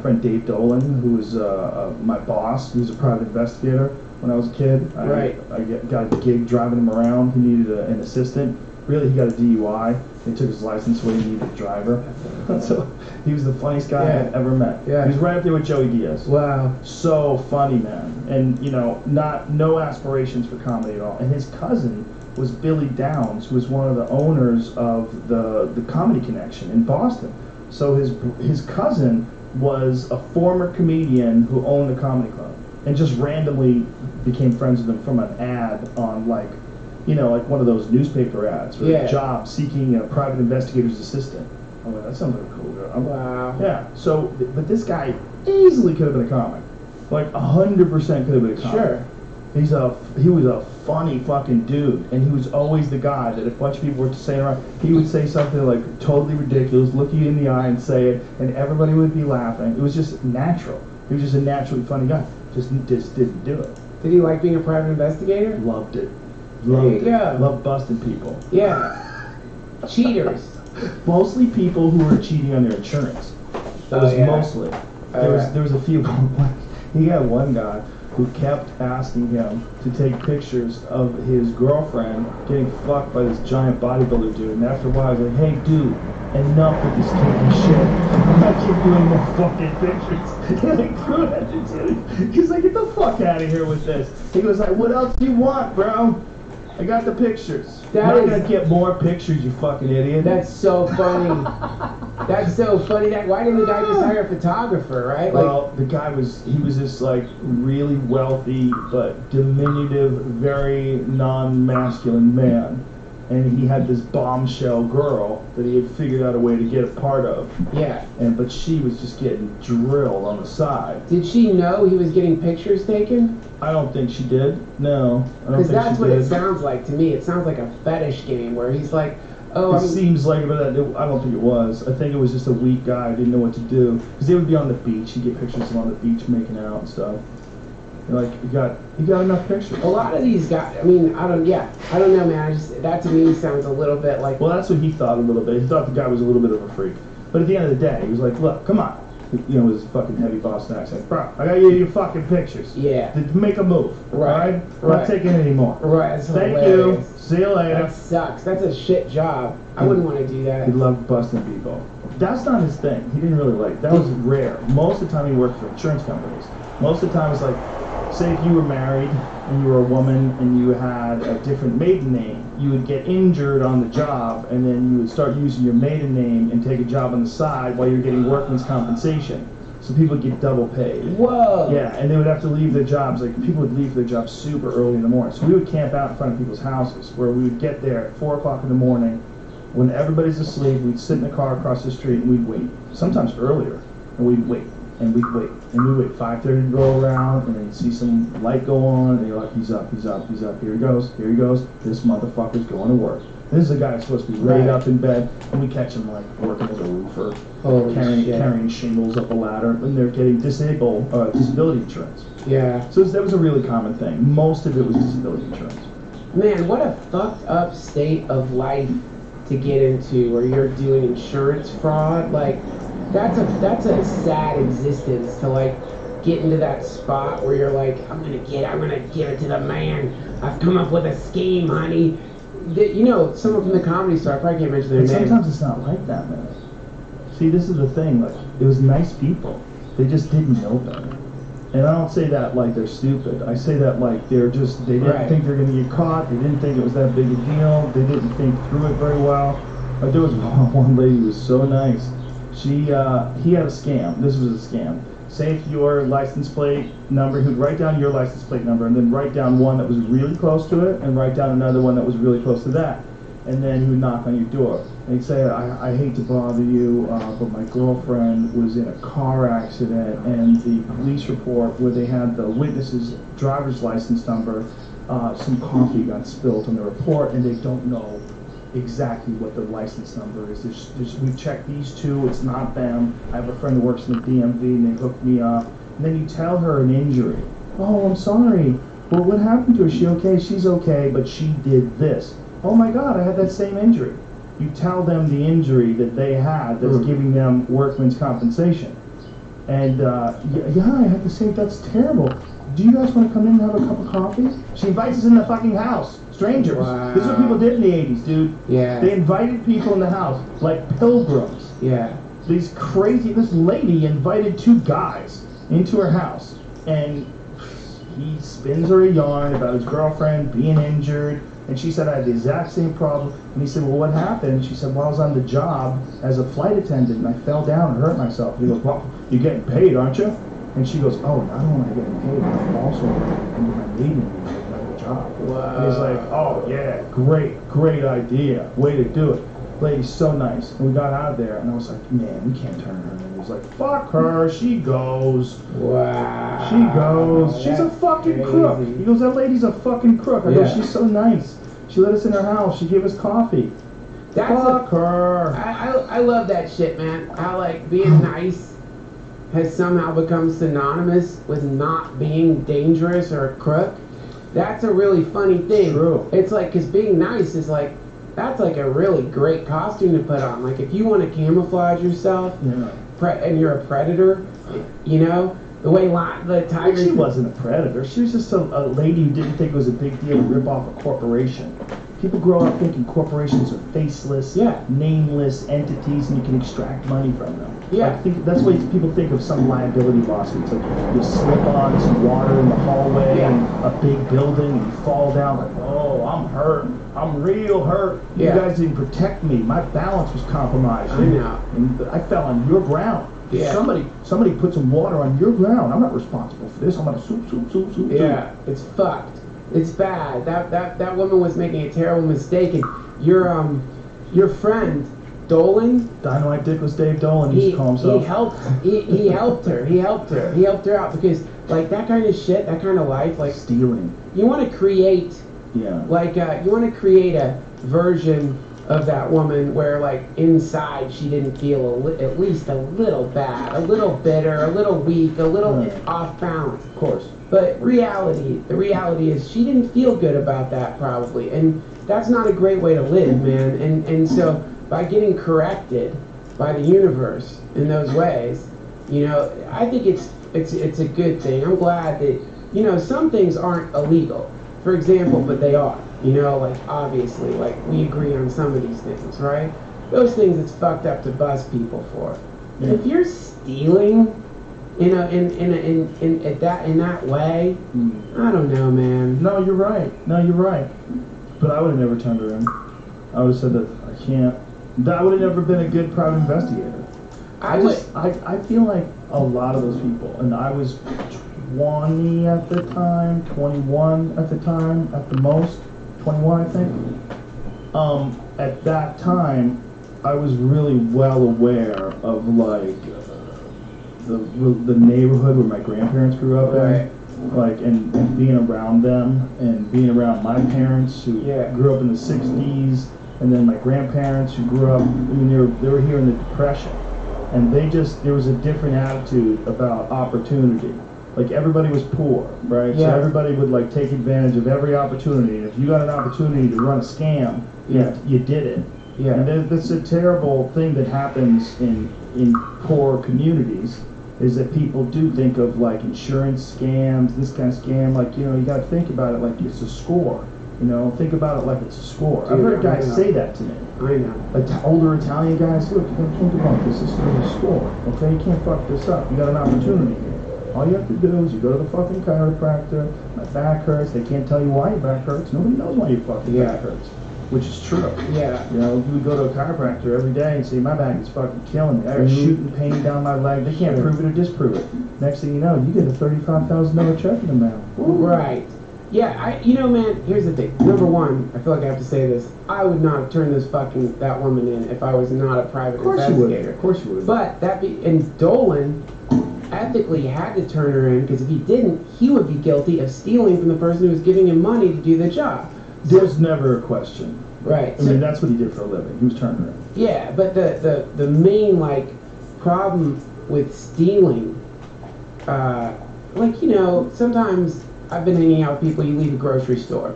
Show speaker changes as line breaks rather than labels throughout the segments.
friend Dave Dolan, who was my boss. He was a private investigator when I was a kid. I got a gig driving him around. He needed an assistant. Really, he got a DUI. They took his license away. He needed a driver. So he was the funniest guy I've ever met. Yeah. He was right up there with Joey Diaz.
Wow.
So funny, man. And, you know, no aspirations for comedy at all. And his cousin was Billy Downs, who was one of the owners of the Comedy Connection in Boston. So his cousin was a former comedian who owned the comedy club and just randomly became friends with him from an ad on, like, you know, like one of those newspaper ads for a job seeking a private investigator's assistant. I'm like, that sounds like a cool job.
Wow.
Yeah. So, but this guy easily could have been a comic. Like 100% could have been a comic.
Sure.
He was a funny fucking dude, and he was always the guy that if a bunch of people were to say around, he would say something like totally ridiculous, look you in the eye and say it, and everybody would be laughing. It was just natural. He was just a naturally funny guy. Just didn't do it.
Did he like being a private investigator?
Loved it. Loved it.
Yeah.
Loved busting people.
Yeah. Cheaters.
Mostly people who were cheating on their insurance. That was mostly. There was a few. He had one guy who kept asking him to take pictures of his girlfriend getting fucked by this giant bodybuilder dude. And after a while, I was like, hey, dude, enough with this kinky shit. I'm not giving you any more fucking pictures. And I threw it at the dude. He's like, get the fuck out of here with this. He goes like, what else do you want, bro? I got the pictures. I'm not gonna get more pictures, you fucking idiot.
That's so funny. That's so funny. Why didn't the guy just hire a photographer, right?
Well, the guy was this like really wealthy but diminutive, very non-masculine man. And he had this bombshell girl that he had figured out a way to get a part of.
Yeah.
But she was just getting drilled on the side.
Did she know he was getting pictures taken?
I don't think she did. No, I don't think she did.
Because that's what it sounds like to me. It sounds like a fetish game where he's like, oh.
It seems like it, but I don't think it was. I think it was just a weak guy who didn't know what to do. Because they would be on the beach. He'd get pictures of them on the beach making out and stuff. You're like, you got enough pictures.
A lot of these guys, I mean, I don't know, man. That to me sounds a little bit like.
Well, that's what he thought a little bit. He thought the guy was a little bit of a freak. But at the end of the day, he was like, look, come on. You know, with his fucking heavy Boston accent. Bro, I got you your fucking pictures.
Yeah.
Make a move.
Right.
I'm not taking it anymore.
Right.
Thank you. See you later.
That sucks. That's a shit job. I wouldn't want to do that.
He loved busting people. That's not his thing. He didn't really like. That was rare. Most of the time he worked for insurance companies. Most of the time it's like, say if you were married and you were a woman and you had a different maiden name, you would get injured on the job and then you would start using your maiden name and take a job on the side while you're getting workman's compensation. So people would get double paid.
Whoa!
Yeah, and they would have to leave their jobs, like people would leave their jobs super early in the morning. So we would camp out in front of people's houses where we would get there at 4 o'clock in the morning. When everybody's asleep, we'd sit in the car across the street and we'd wait. Sometimes earlier. And we'd wait. And we'd wait. And we'd wait 5:30 to go around, and then you'd see some light go on, and you're like, he's up, he's up, he's up, here he goes, this motherfucker's going to work. And this is a guy that's supposed to be laid up in bed, and we catch him like working as a roofer, carrying shingles up a ladder, and they're getting disability insurance.
Yeah.
So that was a really common thing. Most of it was disability insurance.
Man, what a fucked up state of life to get into where you're doing insurance fraud. Like, that's a sad existence to like get into that spot where you're like, I'm gonna give it to the man. I've come up with a scheme, honey. You know, someone from the Comedy Store, I probably can't mention their name.
Sometimes it's not like that, man. See, this is the thing, like, it was nice people. They just didn't know better. And I don't say that like they're stupid. I say that like they didn't think they're gonna get caught. They didn't think it was that big a deal. They didn't think through it very well. But there was one lady who was so nice. He had a scam. This was a scam. Say if your license plate number, he'd write down your license plate number and then write down one that was really close to it and write down another one that was really close to that. And then he would knock on your door. And he'd say, I hate to bother you, but my girlfriend was in a car accident, and the police report where they had the witness's driver's license number, some coffee got spilled on the report, and they don't know exactly what the license number is. We checked these two, it's not them. I have a friend who works in the DMV and they hooked me up. And then you tell her an injury. Oh, I'm sorry. Well, what happened to her? Is she okay? She's okay, but she did this. Oh my God, I had that same injury. You tell them the injury that they had that's giving them workman's compensation. And yeah, I had to say that's terrible. Do you guys want to come in and have a cup of coffee? She invites us in the fucking house. Strangers.
Wow.
This is what people did in the 80s, dude.
Yeah.
They invited people in the house like pilgrims.
Yeah.
This lady invited two guys into her house, and he spins her a yarn about his girlfriend being injured, and she said, I had the exact same problem. And he said, well, what happened? She said, well, I was on the job as a flight attendant, and I fell down and hurt myself. He goes, well, you're getting paid, aren't you? And she goes, oh, not only am I getting paid, but I'm also my maiden job.
Wow.
And he's like, oh, yeah, great idea. Way to do it. Lady's so nice. And we got out of there, and I was like, man, we can't turn her in. He was like, fuck her, she goes.
Wow.
She goes. She's a fucking crook. He goes, that lady's a fucking crook. I go, she's so nice. She let us in her house. She gave us coffee. Fuck her.
I love that shit, man. How, like, being nice has somehow become synonymous with not being dangerous or a crook. That's a really funny thing.
True.
It's like, because being nice is like, that's like a really great costume to put on. Like, if you want to camouflage yourself, and you're a predator, you know, the way the tiger.
She wasn't a predator. She was just a lady who didn't think it was a big deal to rip off a corporation. People grow up thinking corporations are faceless, nameless entities, and you can extract money from them.
Yeah.
That's why people think of some liability lawsuits. Like you slip on some water in the hallway in a big building and you fall down like, oh, I'm hurt. I'm real hurt. You guys didn't protect me. My balance was compromised.
I know.
And I fell on your ground.
Yeah.
Somebody put some water on your ground. I'm not responsible for this. I'm gonna soup.
Yeah, it's fucked. It's bad. That woman was making a terrible mistake, and your friend Dolan.
Dynamite Dick was Dave Dolan. He used to call himself.
He helped her. He helped her out because like that kind of shit, that kind of life, like
stealing.
You want to create. Yeah. Like you want to create a version of that woman where like inside she didn't feel at least a little bad, a little bitter, a little weak, a little off balance.
Of course.
But the reality is she didn't feel good about that probably, and that's not a great way to live, man. And so by getting corrected by the universe in those ways, you know, I think it's a good thing. I'm glad that, you know, some things aren't illegal, for example, but they are. You know, like obviously, like we agree on some of these things, right? Those things it's fucked up to buzz people for. Yeah. If you're stealing in that way, I don't know, man.
No, you're right. But I would have never turned her in. I would have said that I can't. That would have never been a good private investigator. I feel like a lot of those people, and I was 20 at the time, 21 at the time, at the most, 21 I think. At that time, I was really well aware of like the neighborhood where my grandparents grew up in, like and being around them and being around my parents who grew up in the 60s, and then my grandparents who grew up. I mean, they were here in the Depression, and there was a different attitude about opportunity. Like everybody was poor, right? So everybody would like take advantage of every opportunity. And if you got an opportunity to run a scam, you did it. Yeah. And that's a terrible thing that happens in poor communities, is that people do think of like insurance scams, this kind of scam. Like, you know, you got to think about it like it's a score. You know, think about it like it's a score. Dude, I've heard guys say that to me.
I know.
Like older Italian guys, look, you got to think about this. This is a score. Okay, you can't fuck this up. You got an opportunity here. All you have to do is you go to the fucking chiropractor. My back hurts. They can't tell you why your back hurts. Nobody knows why your fucking back hurts, which is true. Yeah. You know, you would go to a chiropractor every day and say, my back is fucking killing me. I got shooting pain down my leg. They can't prove it or disprove it. Next thing you know, you get a $35,000 check in the mail.
Right. Yeah, you know, man, here's the thing. Number one, I feel like I have to say this. I would not have turned that woman in if I was not a private investigator.
Of course you would.
But and Dolan ethically had to turn her in, because if he didn't, he would be guilty of stealing from the person who was giving him money to do the job.
There's never a question.
Right.
I mean, that's what he did for a living. He was turning her in.
Yeah, but the main, like, problem with stealing, like, you know, sometimes I've been hanging out with people, you leave a grocery store,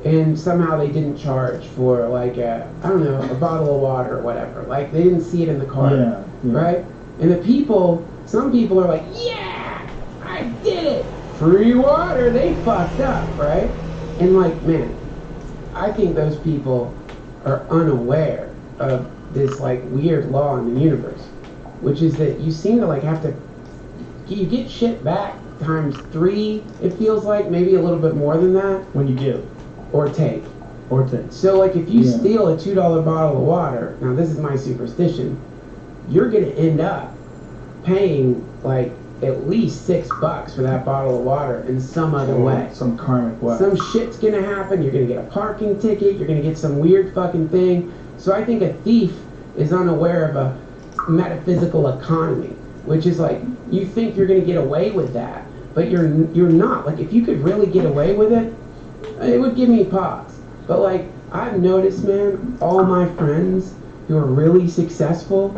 and somehow they didn't charge for, like, a bottle of water or whatever. Like, they didn't see it in the cart, right? And the people some people are like, yeah, I did it. Free water. They fucked up, right? And like, man, I think those people are unaware of this like weird law in the universe, which is that you seem to like have to, you get shit back times 3, it feels like, maybe a little bit more than that.
When you give.
Or take.
Or take.
So like if you steal a $2 bottle of water, now this is my superstition, you're gonna end up paying like at least $6 for that bottle of water in some other way.
Some karmic way.
Some shit's gonna happen, you're gonna get a parking ticket, you're gonna get some weird fucking thing. So I think a thief is unaware of a metaphysical economy, which is like, you think you're gonna get away with that, but you're not. Like if you could really get away with it, it would give me pause. But like, I've noticed, man, all my friends who are really successful,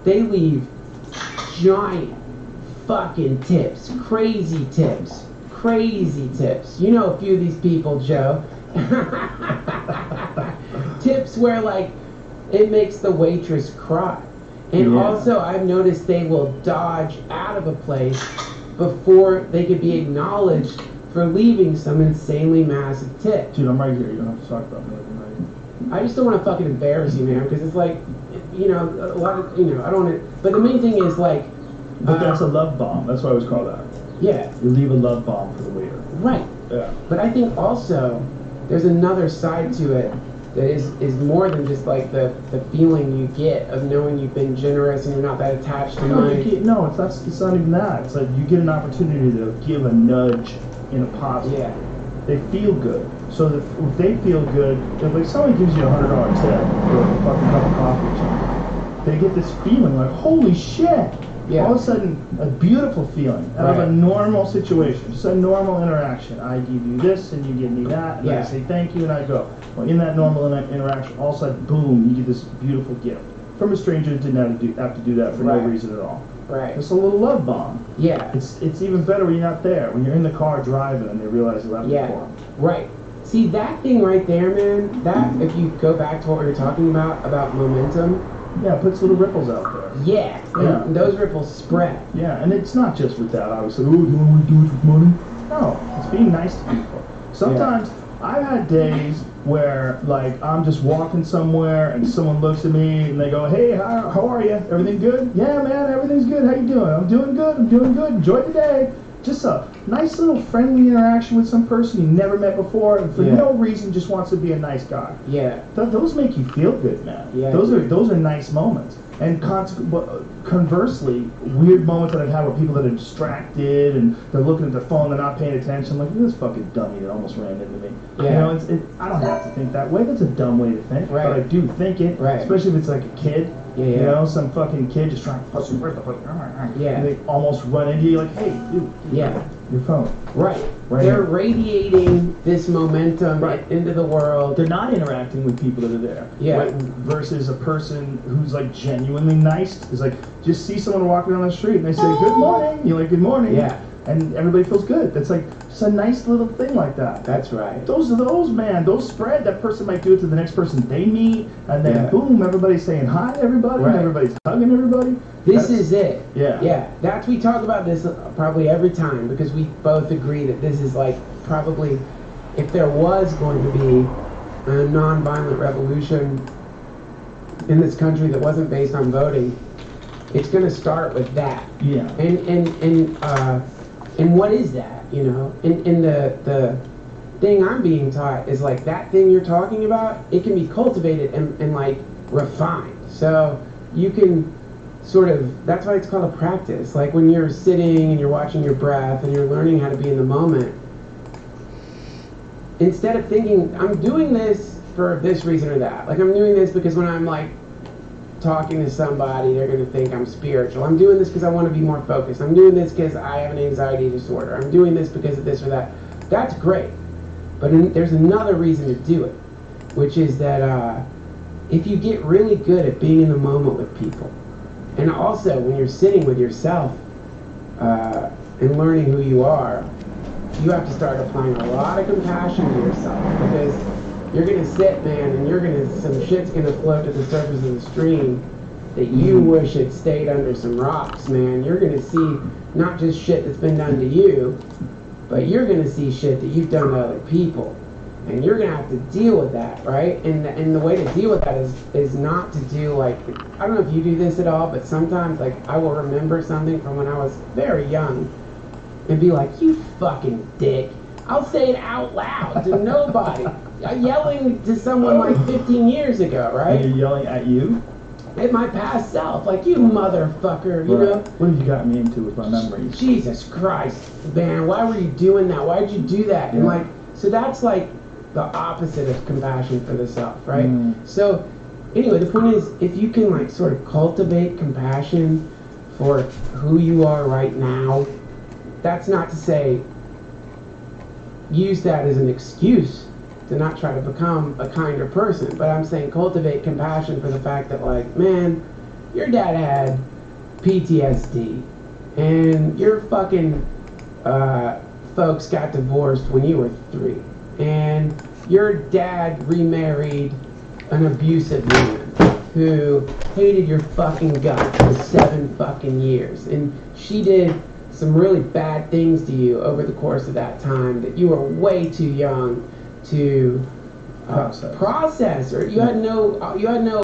they leave giant fucking tips, crazy tips. You know a few of these people, Joe. Tips where like, it makes the waitress cry. And also, I've noticed they will dodge out of a place before they could be acknowledged for leaving some insanely massive tip.
Dude, I'm right here. You don't have to talk about me. I'm right here.
I just don't want to fucking embarrass you, man, because it's like, you know, a lot of, you know, I don't want to, but the main thing is like...
But that's a love bomb. That's what I always call that.
Yeah.
You leave a love bomb for the waiter.
Right.
Yeah.
But I think also, there's another side to it that is more than just like the feeling you get of knowing you've been generous and you're not that attached to money.
No, it's not even that. It's like you get an opportunity to give a nudge in a positive.
Yeah.
They feel good. So that if they feel good, if like someone gives you $100 tip for a fucking cup of coffee or something, they get this feeling like, holy shit.
Yeah.
All of a sudden, a beautiful feeling out of a normal situation, just a normal interaction. I give you this and you give me that, and I say thank you and I go. Well, in that normal interaction, all of a sudden, boom, you get this beautiful gift from a stranger that didn't have to do that for no reason at all.
Right.
It's a little love bomb.
Yeah.
It's even better when you're not there. When you're in the car driving and they realize you left it for them.
Right. See, that thing right there, man, that, if you go back to what we were talking about momentum.
Yeah, it puts little ripples out there.
Yeah. And those ripples spread.
Yeah, and it's not just with that, obviously. Oh, do you want to do it with money? No, it's being nice to people. Sometimes I've had days where, like, I'm just walking somewhere and someone looks at me and they go, hey, how are you? Everything good? Yeah, man, everything's good. How you doing? I'm doing good. Enjoy the day. Just a nice little friendly interaction with some person you never met before and for no reason just wants to be a nice guy.
Yeah.
Those make you feel good, man.
Yeah.
Those are nice moments. And conversely, weird moments that I've had where people that are distracted and they're looking at their phone, they're not paying attention. Like, look at this fucking dummy that almost ran into me.
Yeah.
You know, I don't have to think that way. That's a dumb way to think.
Right.
But I do think it.
Right.
Especially if it's like a kid.
Yeah.
You know, some fucking kid just trying to push you.
Yeah.
And they almost run into you like, hey, dude.
Yeah.
Your phone.
Right.
Right.
They're radiating this momentum into the world.
They're not interacting with people that are there.
Yeah.
Right? Versus a person who's like genuinely nice. Is like, just see someone walking down the street and they say, good morning. You're like, good morning.
Yeah.
And everybody feels good. That's like just a nice little thing like that.
That's right.
Those spread. That person might do it to the next person they meet, and then boom, everybody's saying hi to everybody, and everybody's hugging everybody.
This is it.
Yeah.
Yeah. We talk about this probably every time because we both agree that this is like probably, if there was going to be a non-violent revolution in this country that wasn't based on voting, it's going to start with that.
Yeah.
And what is that, you know? And the thing I'm being taught is like that thing you're talking about, it can be cultivated and like refined. So you can sort of, that's why it's called a practice. Like when you're sitting and you're watching your breath and you're learning how to be in the moment, instead of thinking, I'm doing this for this reason or that. Like I'm doing this because when I'm like talking to somebody, they're going to think I'm spiritual. I'm doing this because I want to be more focused. I'm doing this because I have an anxiety disorder. I'm doing this because of this or that. That's great. But there's another reason to do it, which is that if you get really good at being in the moment with people, and also when you're sitting with yourself and learning who you are, you have to start applying a lot of compassion to yourself because you're going to sit, man, and some shit's going to float to the surface of the stream, that you wish had stayed under some rocks, man. You're gonna see not just shit that's been done to you, but you're gonna see shit that you've done to other people. And you're gonna have to deal with that, right? And the way to deal with that is not to do like, I don't know if you do this at all, but sometimes like I will remember something from when I was very young and be like, you fucking dick. I'll say it out loud to nobody. Yelling to someone like 15 years ago, right?
And you're yelling at you?
At my past self, like, you motherfucker, you know?
What have you got me into with my memories?
Jesus Christ, man, why were you doing that? Why did you do that? And like, so that's like the opposite of compassion for the self, right? So anyway, the point is, if you can like sort of cultivate compassion for who you are right now, that's not to say use that as an excuse to not try to become a kinder person, but I'm saying cultivate compassion for the fact that like, man, your dad had PTSD and your fucking folks got divorced when you were 3 and your dad remarried an abusive woman who hated your fucking guts for 7 fucking years, and she did some really bad things to you over the course of that time that you were way too young to process, or you had no